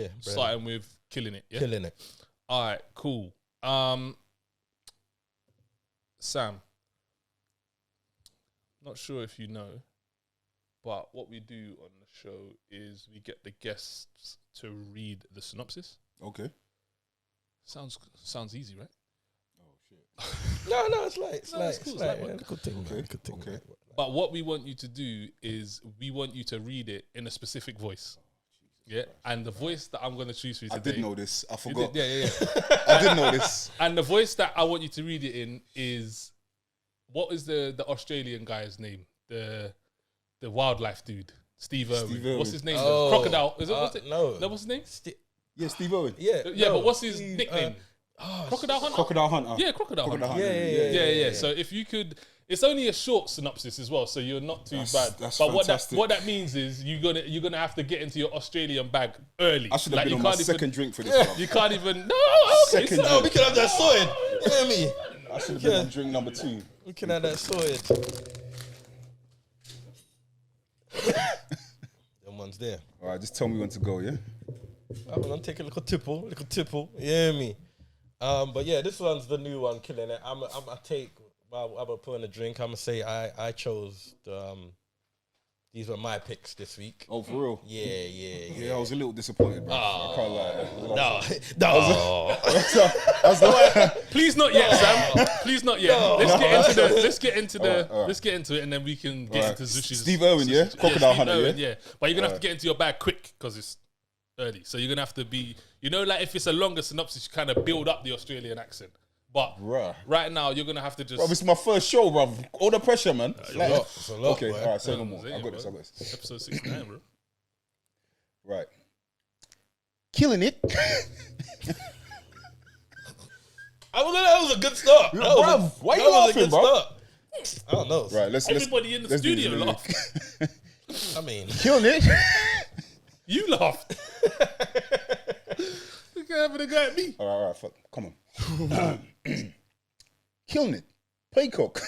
Yeah. Starting with Killing It. Yeah? Killing It. All right, cool. Sam, not sure if you know, but what we do on the show is we get the guests to read the synopsis. Okay. Sounds easy, right? Oh shit. No, it's like cool. It's like good thing, Okay. man. Good thing. Okay. Man. But what we want you to do is we want you to read it in a specific voice. Yeah, and the voice that I'm going to choose for you I today. did know this. I You forgot. did? Yeah. I did know this. And the voice that I want you to read it in is, what is the Australian guy's name? The wildlife dude, Steve Irwin. What's his name? Oh, Crocodile. Is it? What's it? No. What's his name? Yeah, Steve Owen. Yeah. But what's his nickname? Crocodile Hunter. Crocodile Hunter. Yeah, Crocodile Hunter. Hunter. Yeah. So if you could, it's only a short synopsis as well, so you're not too bad. That's but fantastic. what that means is you're gonna have to get into your Australian bag early. I should have been you on my can't second drink for this one. You can't even. No, okay. Second No, we can have that sorted. You hear me? I should have been on drink number 2. We can have that sorted. Them ones there. All right, just tell me when to go, yeah? I'm take a little tipple. You hear me? But yeah, this one's the new one, Killing It. I'm gonna put in a drink. I'm gonna say I chose these were my picks this week. Oh, for real? Yeah. Yeah, I was a little disappointed, bro. I can't lie. No. I was like, Please not yet, Sam. Please not yet. Let's get into it, and then we can get into Zushi's. Steve Irwin, yeah? Crocodile Hunter, Irwin, yeah? But you're gonna have to get into your bag quick because it's early. So you're gonna have to be, like if it's a longer synopsis, you kind of build up the Australian accent. But Bruh. right now, you're gonna have to just. Bro, this is my first show, bro. All the pressure, man. It's a lot, Okay, boy. all right, say no No, more. say I it, got this. bro. Episode 69, bro. Right. Killing It. That was a good start. Bruv, why you laughing, bro? I don't know. Right, let's Everybody in the let's do studio this, laughed. I mean, Killing It. You laughed. Look at having a guy at me. All right, fuck. Come on. Killing It. Peacock.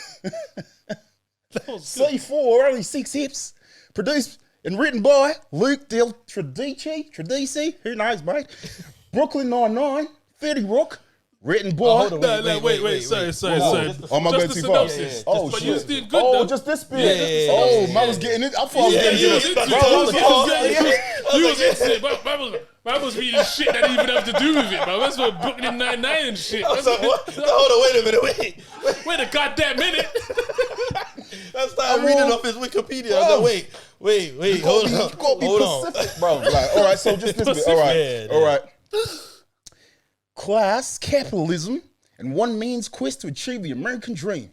That was good. C4, only 6 hits. Produced and written by Luke Del Tradici, who knows, mate. Brooklyn Nine-Nine, 30 Rock, written by... hold on, No, wait. Sorry. Oh, am I going Just the too far? synopsis. Oh, But shit. you was doing good, though. just this bit. Yeah. Oh, man was getting it. I thought I was getting You it. was into it. Man was reading shit that didn't even have to do with it, man. That's what Brooklyn Nine-Nine and shit. I was like, what? No, hold on, wait a minute, Wait a goddamn minute. I started reading off his Wikipedia. I was like, wait, hold on. You gotta be Hold on. Pacific, bro. Like, all right, so just this bit. All right, Yeah, all right. Class, capitalism, and one man's quest to achieve the American dream.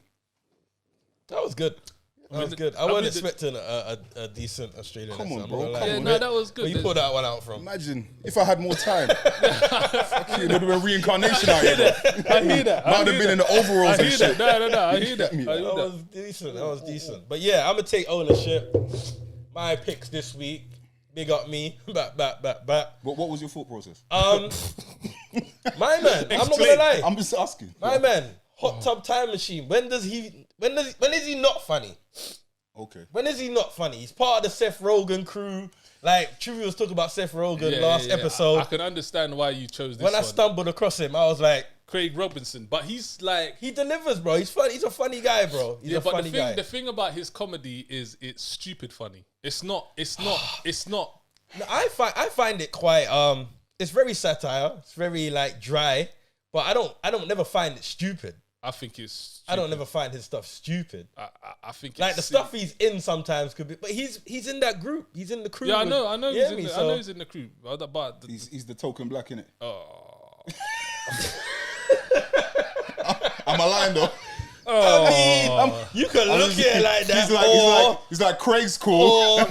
That was good. That was good. I wasn't expecting a decent Australian Come on, accent. bro, I'm not come gonna lie. Yeah, on. no, that was Where good. you pulled that one out from? Imagine if I had more time. It would have been reincarnation out here, bro. I hear that. Might have been in the overalls I and hear shit. that. No, I hear that. me? I hear That that. was decent. That was decent. But yeah, I'm gonna take ownership. My picks this week. Big up me. Back. What was your thought process? My man. I'm not gonna lie. I'm just asking. My man. Hot Tub Time Machine. When is he not funny? Okay. When is he not funny? He's part of the Seth Rogen crew. Like Trivia was talking about Seth Rogen last episode. I can understand why you chose this When I one. stumbled across him, I was like, Craig Robinson, but he's like... he delivers, bro. He's funny. He's a funny guy, bro. He's a funny guy. The thing about his comedy is it's stupid funny. It's not. No, I find it quite it's very satire. It's very like dry, but I don't never find it stupid. I think it's stupid. I don't never find his stuff stupid. I think Like it's the silly. stuff he's in sometimes could be, but he's in that group. He's in the crew. Yeah, I know. You He's hear in me? the, I So- know he's in the crew. But He's the token black, innit? oh, Am I lying though? I mean, you can look at it like that. He's like Craig's cool.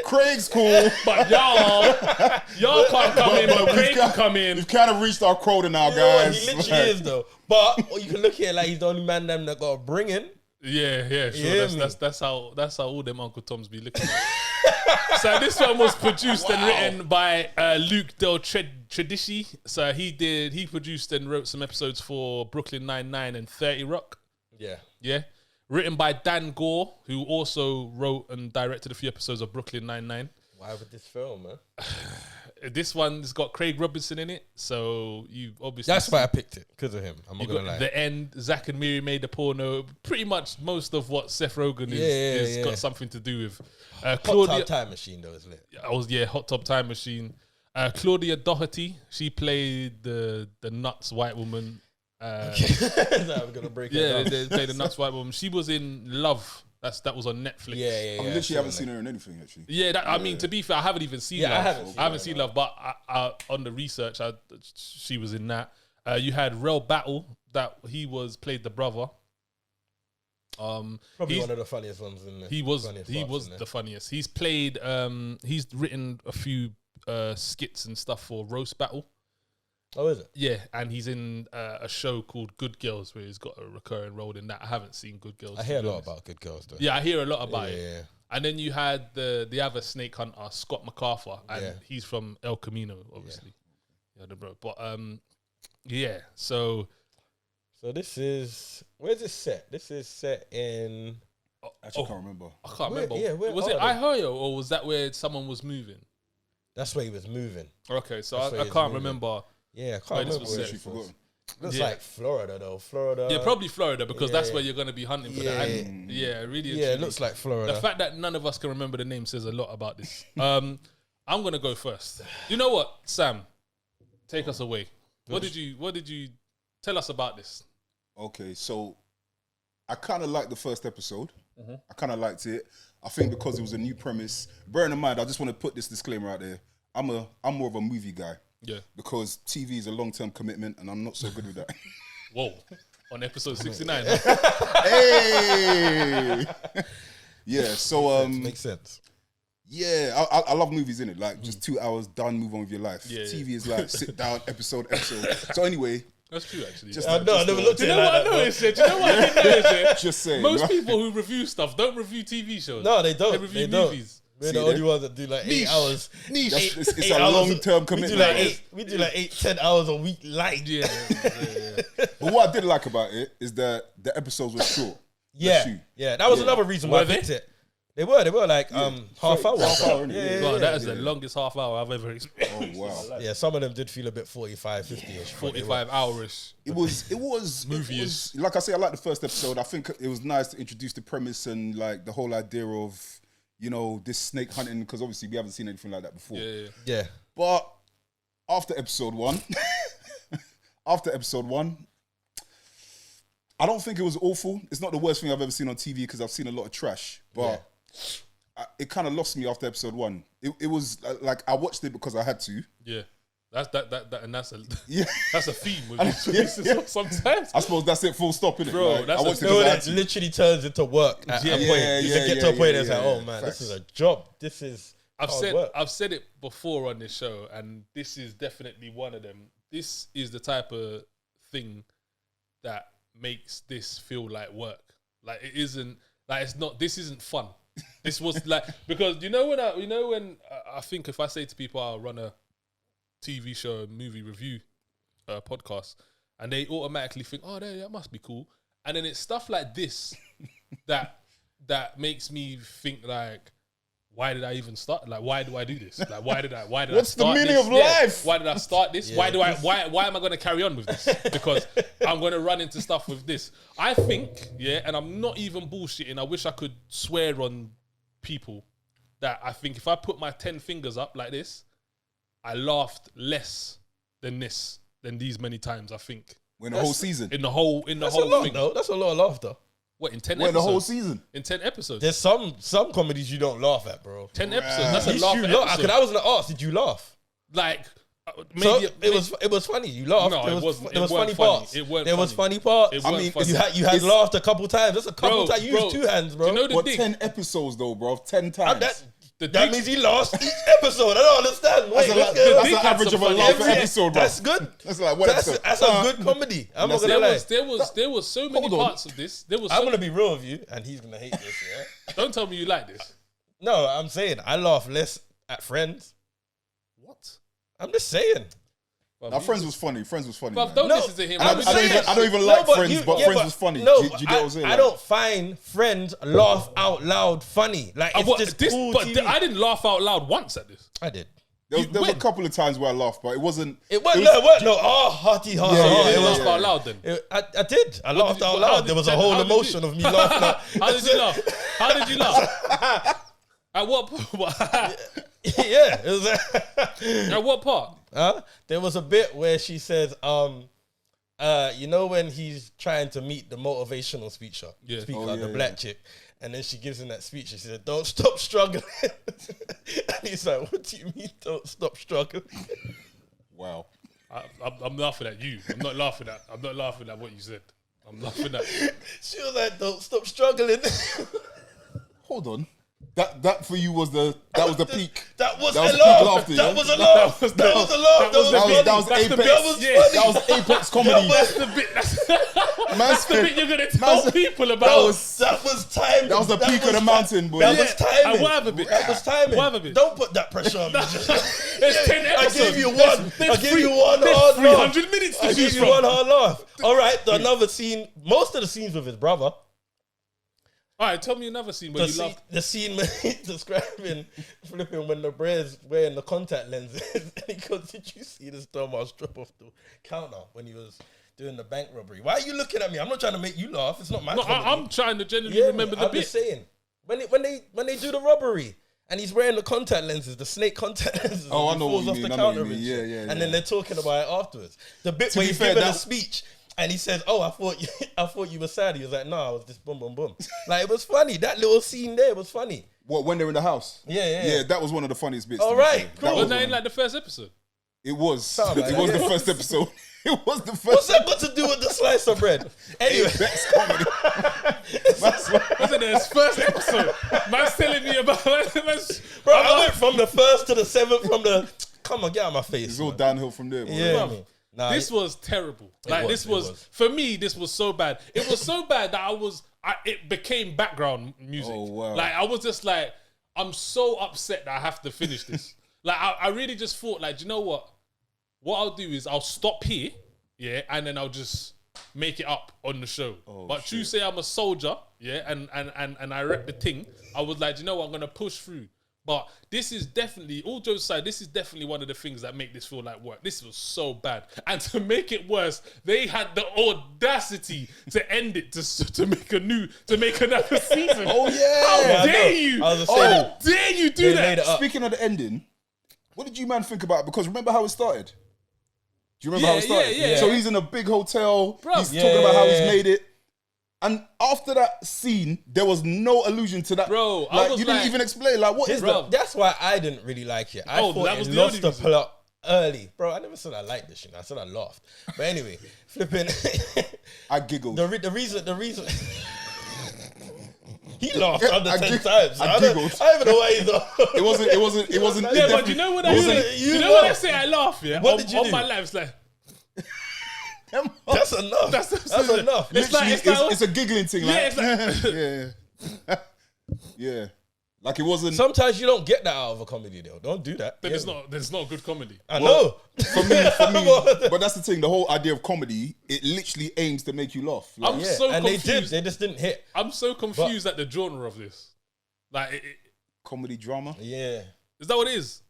Craig's cool. but y'all can't come in, but Craig can come in. We've kind of reached our quota now, You know what? guys. He literally is though. But or you can look at it like he's the only man them that got a bring in. Yeah, hear sure. me? That's how all them Uncle Toms be looking at. So this one was produced and written by Luke Del Tradici. So he produced and wrote some episodes for Brooklyn Nine-Nine and 30 Rock. Yeah. Written by Dan Gore, who also wrote and directed a few episodes of Brooklyn Nine-Nine. Why with this film, man? this one's got Craig Robinson in it, so you obviously That's why I picked it, because of him. I'm not you gonna got lie. the end. Zach and Miri made the porno. Pretty much most of what Seth Rogen is got something to do with. Hot Claudia, Tub Time Machine though, isn't it? Hot Tub Time Machine. Claudia Doherty, she played the nuts white woman. I'm gonna break it Yeah, down. they played the nuts white woman. She was in Love. That was on Netflix. Yeah. I literally haven't seen her in anything actually. Yeah, I mean, to be fair, I haven't even seen Love. I haven't seen Love, but on the research, she was in that. You had Rel Battle, that he played the brother. Probably one of the funniest ones in there. He was the funniest. He's played. He's written a few skits and stuff for Roast Battle. Oh, is it? Yeah, and he's in a show called Good Girls where he's got a recurring role in that. I haven't seen Good Girls. I hear a lot about Good Girls though. Yeah, I hear a lot about it. Yeah. And then you had the other snake hunter, Scott MacArthur, and he's from El Camino, obviously. Yeah, the bro. But yeah. So this is, where's this set? This is set in. Actually, I can't remember. I can't remember. Where was it are they? Ihoyo or was that where someone was moving? That's where he was moving. Okay, so That's where I he was can't moving. remember. Yeah, I Where can't this remember was where set. it Actually was. forgotten. Looks Yeah. like Florida though. Florida. Yeah, probably Florida because that's yeah. where you're going to be hunting for that. And really. and Yeah, it truly. looks like Florida. The fact that none of us can remember the name says a lot about this. I'm going to go first. You know what, Sam? Take us away. What did you tell us about this? Okay, so I kind of liked the first episode. I kind of liked it. I think because it was a new premise. Bearing in mind, I just want to put this disclaimer out there. I'm more of a movie guy. Yeah. Because TV is a long-term commitment, and I'm not so good with that. Whoa. On episode 69. Hey. Yeah. So makes sense. yeah, I love movies, innit? Like just 2 hours done, move on with your life. Yeah, TV is like sit down, episode. So anyway, That's true, actually. just I never looked Do at you it know like what I that, bro. noticed? Do you know what I did notice? just saying. Most right? people who review stuff don't review TV shows. No, they don't. They review don't. movies. We're See the there? only ones that do like 8 hours. Niche. It's Eight a hours. long-term We commitment. do like 8-10 hours a week light. Yeah. But what I did like about it is that the episodes were short. Yeah, shoot. yeah. That was another reason why I Were they? picked it. They were like half hour. Half hour, innit? Yeah, God, yeah, that is the longest half hour I've ever experienced. Oh wow. yeah. Some of them did feel a bit 45, 50ish. 45 hour-ish. It was Movie-ish. like I say, I like the first episode. I think it was nice to introduce the premise and like the whole idea of, you know, this snake hunting, because obviously we haven't seen anything like that before. Yeah. Yeah. But after episode one, I don't think it was awful. It's not the worst thing I've ever seen on TV because I've seen a lot of trash. But it kind of lost me after episode one. It was like I watched it because I had to. Yeah. That's that, and that's a Yeah. that's a theme with And- this yeah. sometimes. I suppose that's it, full stop, innit? Bro, Like, that's I watched a- it No, because I it had to. literally turns into work at a point. You can get to a point and it's like, oh man, Facts. this is a job. This is hard work. I've said it before on this show, and this is definitely one of them. This is the type of thing that makes this feel like work. Like it isn't. Like it's not. This isn't fun. This was like because when I think if I say to people I'll run a TV show, movie review, podcast, and they automatically think, oh, that must be cool, and then it's stuff like this that makes me think like, why did I even start? Like, why do I do this? Like, why did I What's the start meaning this? of life? Why did I start this? Yeah. Why am I going to carry on with this? Because I'm going to run into stuff with this. I think, and I'm not even bullshitting. I wish I could swear on people that I think if I put my 10 fingers up like this, I laughed less than these many times. I think When the whole season. in the whole That's a lot, thing. though. That's a lot of laughter. What in 10 When the episodes? whole season. In 10 episodes. There's some comedies you don't laugh at, bro. 10 episodes. That's At a least laugh you episode. laugh. Because I was gonna ask, did you laugh? Like So maybe it was funny. You laughed. No, there it wasn't. There was It weren't funny funny. parts. It weren't There was funny. funny parts. It I weren't mean, funny. You had laughed a couple times. That's a couple Bro, times. You used 2 hands, bro. Do you know the What, thing? 10 episodes though, bro? 10 times. The That dick- means he lost each episode. I don't understand. Wait, That's what's the going on? average of a funny laugh per episodes. episode, bro. That's good. That's like one episode. That's a good comedy. I'm not gonna there lie. was so many Hold on. parts of this. There was. I'm So gonna be real with you, and he's gonna hate this. Yeah. don't tell me you like this. No, I'm saying I laugh less at Friends. What? I'm just saying. Now, Friends was funny. Friends was funny. But man. don't No, listen to him. I'm man. saying- I don't even like but Friends, but Friends was funny. No, Do you get what I'm saying? I Like- don't find Friends laugh out loud funny. Like it's just cool TV. I didn't laugh out loud once at this. I did. There was a couple of times where I laughed, but it wasn't. It wasn't no. Oh, hearty. Yeah, You yeah, laughed yeah. out loud then. I did. I laughed out how loud. did- There was a how whole did emotion you- of me laughing. How did you laugh? How did you laugh? At what part? Yeah. It was, At what part? there was a bit where she says, you know when he's trying to meet the motivational speaker, Yeah. the black chick, and then she gives him that speech and she said, "Don't stop struggling." And he's like, "What do you mean, don't stop struggling?" Wow. I'm laughing at you. I'm not laughing at what you said. I'm laughing at. She was like, "Don't stop struggling." Hold on. That for you was the peak. That was That was a peak laugh. laughter, That yeah? was a laugh. That was a laugh. That was That's the apex. bit- That was yeah, funny. That was apex comedy. That's the bit. That's the bit you're gonna tell people about. That was timing. That was the peak of the mountain, boy. That was timing. And what other bit? That was timing. What other bit? Don't put that pressure on me. There's 10 I episodes. gave you one. There's I gave you one there's hard laugh. 300 minutes to I choose gave you from. one hard laugh. All right, another scene. Most of the scenes with his brother. All right, tell me another scene where you laughed. The scene where he's describing flipping when the Bre's wearing the contact lenses. And he goes, "Did you see this dumbass drop off the counter when he was doing the bank robbery? Why are you looking at me? I'm not trying to make you laugh. It's not my No, comedy." I'm trying to genuinely remember the I'm bit. just saying. When they do the robbery and he's wearing the contact lenses, the snake contact lenses. Oh, and I know he what falls you off mean, the I know what counter you and mean. shit. Yeah, And then they're talking about it afterwards. The bit To where be he's fair, giving a that- speech and he says, "Oh, I thought you were sad." He was like, "No, I was just boom, boom, boom." Like, it was funny. That little scene there was funny. What, when they're in the house? Yeah. That was one of the funniest bits. All to be right, fair. cool. That Was was that one in of- like the first episode? It was. Something like It was that, the yeah. first episode. It was the What's first. that got to do with the slice of bread? Anyway, Best comedy. Wasn't it his first episode? Man's telling me about. bro, I went from the first to the seventh. Come on, get out of my face. It's all man. downhill from there. Bro. Yeah, Bruv, man. Nah, This was terrible. Like was, this it was was. for me. This was so bad. It was so bad that it became background music. Oh, wow. Like I was just like, I'm so upset that I have to finish this. Like I really just thought, like, do you know what? What I'll do is I'll stop here, yeah, and then I'll just make it up on the show. But you say I'm a soldier, yeah, and I rep the thing. I was like, do you know what? I'm gonna push through. But this is definitely, all jokes aside, this is definitely one of the things that make this feel like work. This was so bad. And to make it worse, they had the audacity to end it, to make another season. Oh, yeah. How I dare know. you? I was just saying, How dare you do they that? made it up. Speaking of the ending, what did you man think about it? Because remember how it started? Do you remember how it Yeah, started? yeah. So he's in a big hotel. Bruv. He's talking about how he's Yeah. made it. And after that scene, there was no allusion to that. Bro, I like, was you didn't like- even explain. Like, what is Bro. that? That's why I didn't really like it. I Oh, thought that it was the lost only the reason. plot early. Bro, I never said I liked this shit. I said I laughed. But anyway, flipping. I giggled. the reason. He laughed under I 10 gig- times. I I don't giggled. I don't even know why he's not. It wasn't. Yeah, but do you know what I You- say? you You know what I laughed. say? I laugh, yeah? What on, did you on do? my life, it's like, That's enough. That's enough. It's Literally, like- it's a giggling thing. Yeah, Like, it's like- yeah. Yeah. Like it wasn't. Sometimes you don't get that out of a comedy, though. Don't do that. then Yeah. it's not good comedy. I know. For me, but that's the thing. The whole idea of comedy, it literally aims to make you laugh. Like, I'm Yeah, so and confused. they just didn't hit. I'm so confused at the genre of this. Like, comedy drama. Yeah. is that what it is?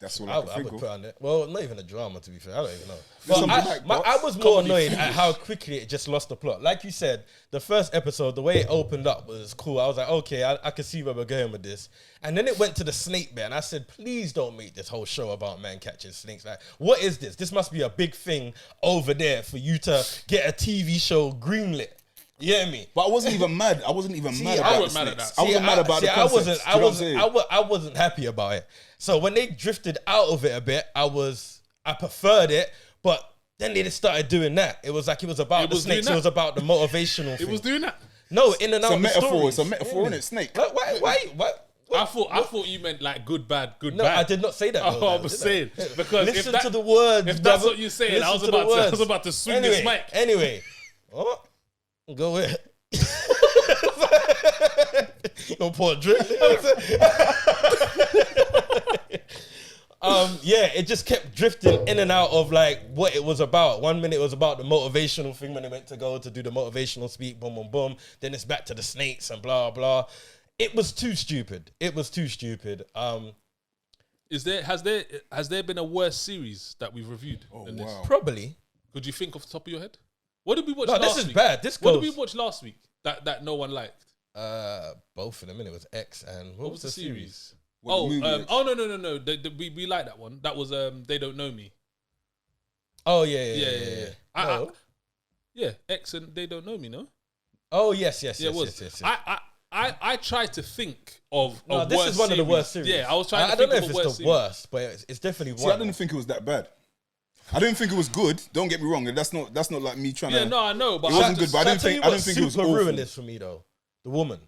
That's all I I would can think put of. on it. Well, not even a drama, to be fair. I don't even know. Some But black I box, was more comedy annoyed at how quickly it just lost the plot. Like you said, the first episode, the way it opened up was cool. I was like, okay, I can see where we're going with this. And then it went to the snake bit, and I said, please don't make this whole show about man catching snakes. Like, what is this? This must be a big thing over there for you to get a TV show greenlit. You hear me? But I wasn't even mad. I wasn't even mad I about wasn't the mad at snakes. that. I wasn't mad about the concept. I wasn't happy about it. So when they drifted out of it a bit, I preferred it, but then they just started doing that. It was like it was about It the was doing snakes. It that. was about the motivational It thing. was doing that. No, in and It's out a of the metaphor. stories. It's a metaphor, innit? Snake. Why? I thought you meant like good, bad, good, No, bad. I did not say that. Oh, I was saying because Listen if to the words. if that's brother. what you're saying, I Listen was to the about to words. swing this mic. Anyway, oh, go ahead. Don't pour a drink. Yeah, it just kept drifting in and out of like what it was about. 1 minute it was about the motivational thing when they went to go to do the motivational speak, boom, boom, boom. Then it's back to the snakes and blah, blah. It was too stupid. Has there been a worse series that we've reviewed than this? Probably. Could you think off the top of your head? What did we watch No, last week? this is bad. What What did we watch last week that no one liked? Both of them. And it was X and what was the series? No. We like that one. That was They Don't Know Me. Oh yeah. Yeah, X and They Don't Know Me. No. Oh yes. It was. Yes. I tried to think of. No, this is one of the worst series. Yeah, I was trying. I don't know if it's the worst, but it's definitely one. See, I didn't think it was that bad. I didn't think it was good. Don't get me wrong. That's not like me trying to. Yeah, no, I know, but it wasn't good. But I didn't think it was awful. Ruined this for me though. The woman,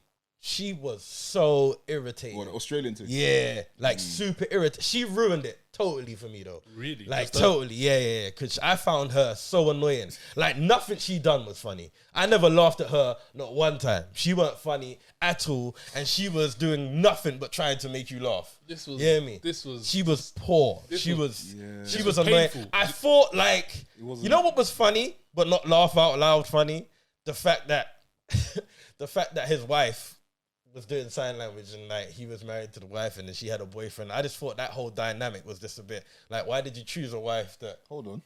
she was so irritating. What, Australian too? Yeah, like super irritating. She ruined it totally for me though. Really? Like totally. Yeah. Because I found her so annoying. Like nothing she done was funny. I never laughed at her not one time. She weren't funny at all, and she was doing nothing but trying to make you laugh. This was. You hear me? She was poor. She was annoying. Painful. I thought like, you know what was funny but not laugh out loud funny? The fact that his wife was doing sign language and like he was married to the wife and then she had a boyfriend. I just thought that whole dynamic was just a bit like, why did you choose a wife that? Hold on.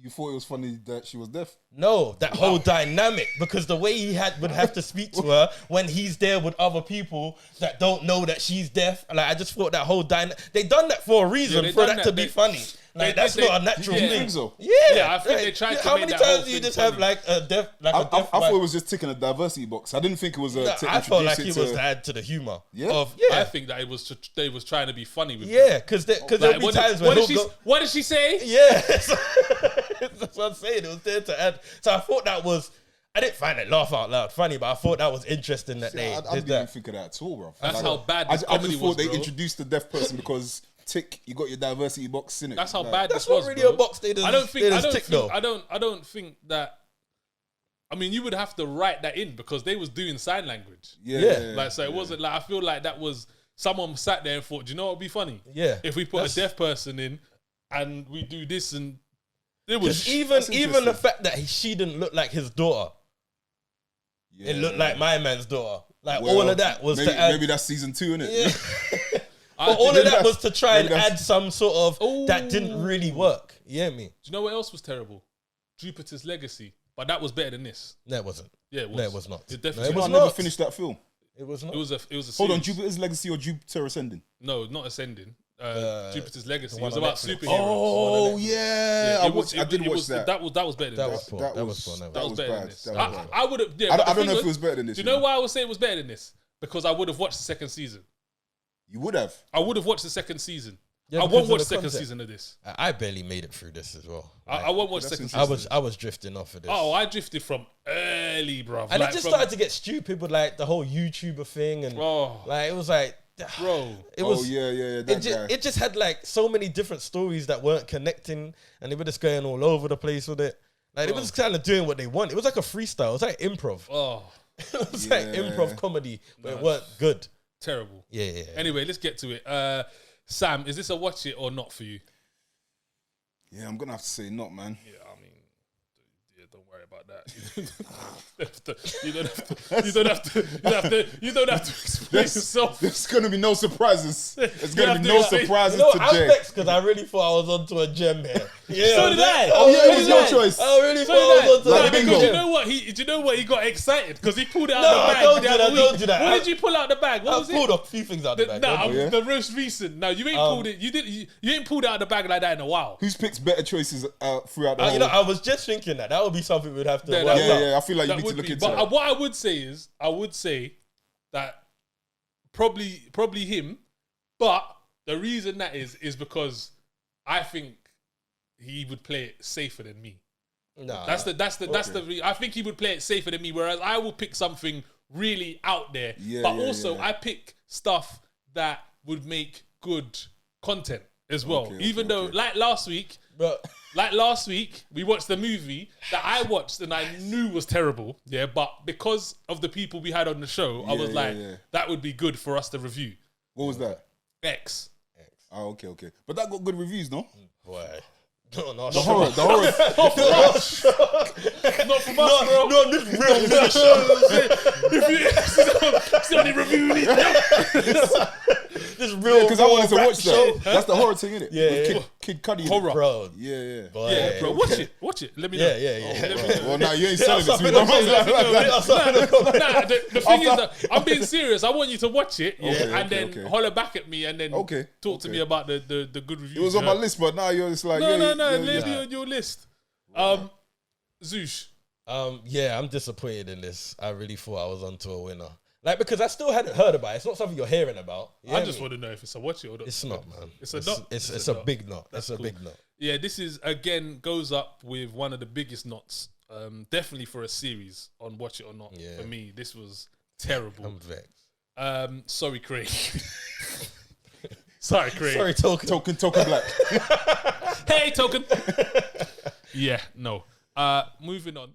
You thought it was funny that she was deaf? No, that whole dynamic, because the way he would have to speak to her when he's there with other people that don't know that she's deaf. Like, I just thought that whole dynamic, they done that for a reason, for that to be funny. Like, that's not a natural thing. Think so? Yeah, I think they tried to how make many that whole times do you thing just funny. have like a deaf, I thought it was just ticking a diversity box. I didn't think it was I felt like he was to add to the humor. Yeah? I think that they was trying to be funny with Yeah, because there'll be times when what did she say? Yeah, that's what I'm saying. It was there to add. So I thought that was. I didn't find it laugh out loud funny, but I thought that was interesting that I didn't even think of that at all, bro. That's how bad this I comedy just thought was, they bro. introduced the deaf person because tick, you got your diversity box in it. That's how bad That's this was. not really bro. a box they just. I don't think that. I mean, you would have to write that in because they was doing sign language. Yeah. Like, so it wasn't like, I feel like that was someone sat there and thought, do you know what would be funny? Yeah. If we put a deaf person in and we do this, and it was even the fact that she didn't look like his daughter. Yeah. It looked like my man's daughter. Like all of that was to add. Maybe that's season 2, innit? Yeah. But all of that was to try and add some sort of that didn't really work. You hear me? Do you know what else was terrible? Jupiter's Legacy. But that was better than this. No, it wasn't. Yeah, it was. No, it was not. It definitely I was. never finished that film. It was not. It was a Hold on, series. Jupiter's Legacy or Jupiter Ascending? No, not Ascending. Jupiter's Legacy. It one was on about Netflix. superheroes. Oh yeah, I did watch that. That was better than That this. was poor. That was poor. That was better than bad. this. That was bad. I would have. Yeah, I don't know if it was better than this. Do you know why I would say it was better than this? Because I would have watched the second season. You would have. I would have watched the second season. Yeah, I because won't of watch the the second concept. season of this. I barely made it through this as well. I won't watch the second season. I was drifting off of this. Oh, I drifted from early, bro. And it just started to get stupid with like the whole YouTuber thing, and like it was like, bro, It just had like so many different stories that weren't connecting, and they were just going all over the place with it. Like they were just kind of doing what they want. It was like a freestyle. It was like improv. Oh, it was like improv comedy, but it weren't good. Terrible. Yeah. Anyway, let's get to it. Sam, is this a watch it or not for you? Yeah, I'm gonna have to say not, man. Yeah, I mean, yeah, don't worry about that. You don't have to explain yourself. There's gonna be no surprises. There's You gonna have be to no say- surprises I'm today. vexed because I really thought I was onto a gem here. Yeah, So did I. Oh yeah, it was your choice. I really So thought I was did I. onto a Like big bingo. Because gem. you know what? He got excited because he pulled it out No, of the I bag. don't the do other that, week. don't do that. What did you pull out the bag? What I was pulled it? a few things out the bag. The most recent. No, you ain't pulled it. You ain't pulled it out of the bag like that in a while. Who's picked better choices throughout the whole? You know, I was just thinking that would be something we'd have to Yeah, work that- out. I feel like you That need to would look be. into But that. what I would say is, that probably him. But the reason that is because I think he would play it safer than me. Nah. That's the. I think he would play it safer than me. Whereas I will pick something really out there. I pick stuff that would make good content as well. Even though, like last week, we watched the movie that I watched and I knew was terrible. Yeah, but because of the people we had on the show, I was like, that would be good for us to review. What was that? X. Oh, okay. But that got good reviews, no? Boy. No, The horror. Not from us, bro. No, this real show. If you see any review, this real. Because I wanted to rap watch show. that. That's the horror thing, innit? Yeah, With yeah. Kid Cudi. in it. Horror. Bro. Yeah. Boy. Yeah, bro. Watch it. Let me know. Yeah. Well, now you ain't selling it to me. Nah, the thing is that I'm being serious. I want you to watch it, and then okay. holler back at me, and then talk to me about the good reviews. It was on my list, but now you're just like, no. Let me on your list. Zoosh. Yeah, I'm disappointed in this. I really thought I was onto a winner. Like, because I still hadn't heard about it. It's not something you're hearing about. I just want to know if it's a watch it or not. It's not, man. It's a knot. It's a big knot. It's a big knot. Yeah, this is again goes up with one of the biggest knots. Definitely for a series on Watch It or Not. Yeah. For me, this was terrible. I'm vexed. Sorry, Craig. Sorry, Craig. Sorry, Token Black. Hey, Token. Yeah, no. Moving on.